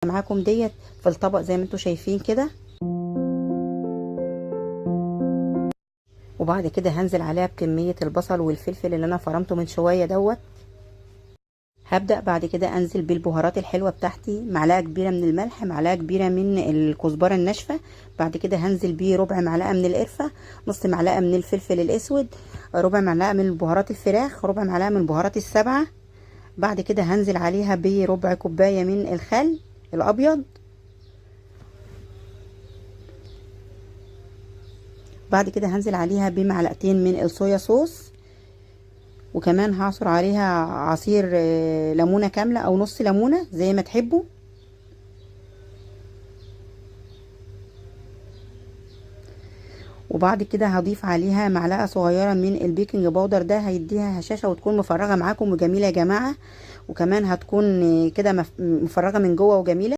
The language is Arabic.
معاكم ديت في الطبق زي ما انتم شايفين كده. وبعد كده هنزل عليها بكمية البصل والفلفل اللي انا فرمته من شوية دوت. هبدأ بعد كده انزل بالبهارات الحلوة بتاعتي، معلقة كبيرة من الملح، معلقة كبيرة من الكزبرة الناشفة. بعد كده هنزل بيه ربع معلقة من القرفة، نص معلقة من الفلفل الاسود، ربع معلقة من بهارات الفراخ، ربع معلقة من بهارات السبعة. بعد كده هنزل عليها بربع كوباية من الخل الابيض. بعد كده هنزل عليها بمعلقتين من الصويا صوص، وكمان هعصر عليها عصير ليمونة كاملة او نص ليمونة زي ما تحبوا. وبعد كده هضيف عليها معلقة صغيرة من البيكنج باودر، ده هيديها هشاشة وتكون مفرغة معاكم وجميلة يا جماعة، وكمان هتكون كده مفرغة من جوه وجميلة.